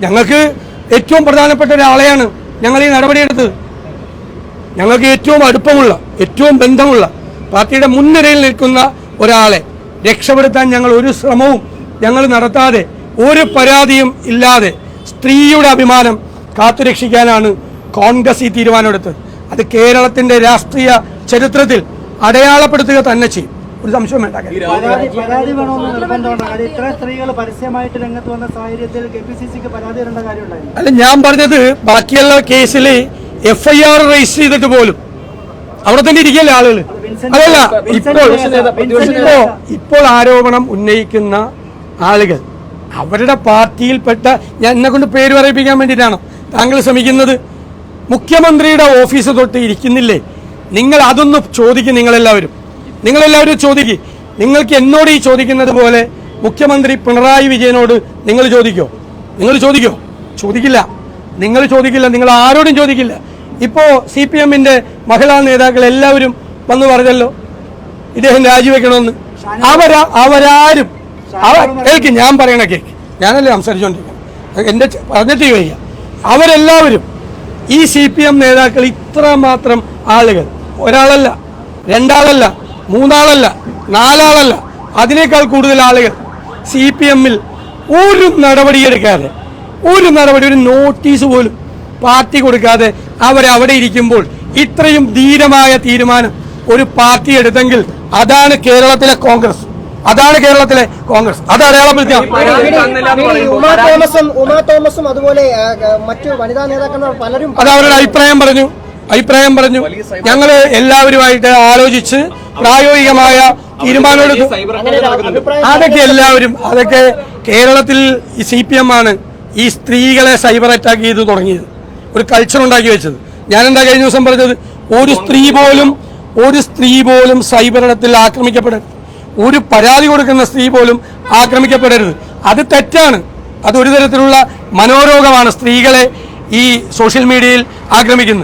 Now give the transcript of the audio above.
ഞങ്ങൾക്ക് ഏറ്റവും പ്രധാനപ്പെട്ട ഒരാളെയാണ് ഞങ്ങൾ ഈ നടപടിയെടുത്തത്. ഞങ്ങൾക്ക് ഏറ്റവും അടുപ്പമുള്ള, ഏറ്റവും ബന്ധമുള്ള, പാർട്ടിയുടെ മുൻനിരയിൽ നിൽക്കുന്ന ഒരാളെ രക്ഷപ്പെടുത്താൻ ഞങ്ങൾ ഒരു ശ്രമവും ഞങ്ങൾ നടത്താതെ, ഒരു പരാതിയും ഇല്ലാതെ സ്ത്രീയുടെ അഭിമാനം കാത്തുരക്ഷിക്കാനാണ് കോൺഗ്രസ് ഈ തീരുമാനമെടുത്തത്. അത് കേരളത്തിന്റെ രാഷ്ട്രീയ ചരിത്രത്തിൽ അടയാളപ്പെടുത്തുക തന്നെ ചെയ്യും. ഒരു സംശയം വേണ്ട. അല്ല, ഞാൻ പറഞ്ഞത് ബാക്കിയുള്ള കേസിൽ FIR രജിസ്റ്റർ ചെയ്തിട്ട് പോലും അവിടെ തന്നെ ഇരിക്കല്ലേ ആളുകൾ. അതല്ല, ഇപ്പോൾ ആരോപണം ഉന്നയിക്കുന്ന ആളുകൾ അവരുടെ പാർട്ടിയിൽപ്പെട്ട, ഞാൻ എന്നെ കൊണ്ട് പേര് പറയിപ്പിക്കാൻ വേണ്ടിയിട്ടാണ് താങ്കൾ ശ്രമിക്കുന്നത്. മുഖ്യമന്ത്രിയുടെ ഓഫീസ് തൊട്ട് ഇരിക്കുന്നില്ലേ? നിങ്ങൾ അതൊന്ന് ചോദിക്കും. നിങ്ങളെല്ലാവരും ചോദിക്കും. നിങ്ങൾക്ക് എന്നോട് ഈ ചോദിക്കുന്നത് പോലെ മുഖ്യമന്ത്രി പിണറായി വിജയനോട് നിങ്ങൾ ചോദിക്കില്ല. നിങ്ങൾ ആരോടും ചോദിക്കില്ല. ഇപ്പോ CPM-ന്റെ മഹിളാ നേതാക്കൾ എല്ലാവരും വന്ന് പറഞ്ഞല്ലോ ഇദ്ദേഹം രാജിവെക്കണമെന്ന്. അവരാരും കേൾക്ക്, ഞാൻ പറയണ കേൾക്ക്, ഞാനല്ലേ സംസാരിച്ചുകൊണ്ടിരിക്കുന്നത്, എന്റെ പറഞ്ഞിട്ട് വയ്യ. അവരെല്ലാവരും ഈ CPM നേതാക്കൾ ഇത്രമാത്രം ആളുകൾ, ഒരാളല്ല, രണ്ടാളല്ല, മൂന്നാളല്ല, നാലാളല്ല, അതിനേക്കാൾ കൂടുതൽ ആളുകൾ CPM-ൽ ഒരു നടപടിയെടുക്കാതെ, ഒരു നോട്ടീസ് പോലും പാർട്ടി കൊടുക്കാതെ അവരവിടെ ഇരിക്കുമ്പോൾ ഇത്രയും ധീരമായ തീരുമാനം ഒരു പാർട്ടി എടുത്തെങ്കിൽ അതാണ് കേരളത്തിലെ കോൺഗ്രസ്. അത് അടയാളപ്പെടുത്തിയ അതുപോലെ മറ്റു വനിതാ നേതാക്കൾ പലരും അത് അവരുടെ അഭിപ്രായം പറഞ്ഞു. ഞങ്ങൾ എല്ലാവരുമായിട്ട് ആലോചിച്ച് പ്രായോഗികമായ തീരുമാനമെടുക്കും. അതൊക്കെ കേരളത്തിൽ ഈ CPM ആണ് ഈ സ്ത്രീകളെ സൈബർ അറ്റാക്ക് ചെയ്ത് തുടങ്ങിയത്, ഒരു കൾച്ചർ ഉണ്ടാക്കി വെച്ചത്. ഞാനെന്താ കഴിഞ്ഞ ദിവസം പറഞ്ഞത്? ഒരു സ്ത്രീ പോലും സൈബർ ഇടത്തിൽ ആക്രമിക്കപ്പെടരുത്. ഒരു പരാതി കൊടുക്കുന്ന സ്ത്രീ പോലും ആക്രമിക്കപ്പെടരുത്. അത് തെറ്റാണ്. അതൊരു തരത്തിലുള്ള മനോരോഗമാണ് സ്ത്രീകളെ ഈ സോഷ്യൽ മീഡിയയിൽ ആക്രമിക്കുന്നത്.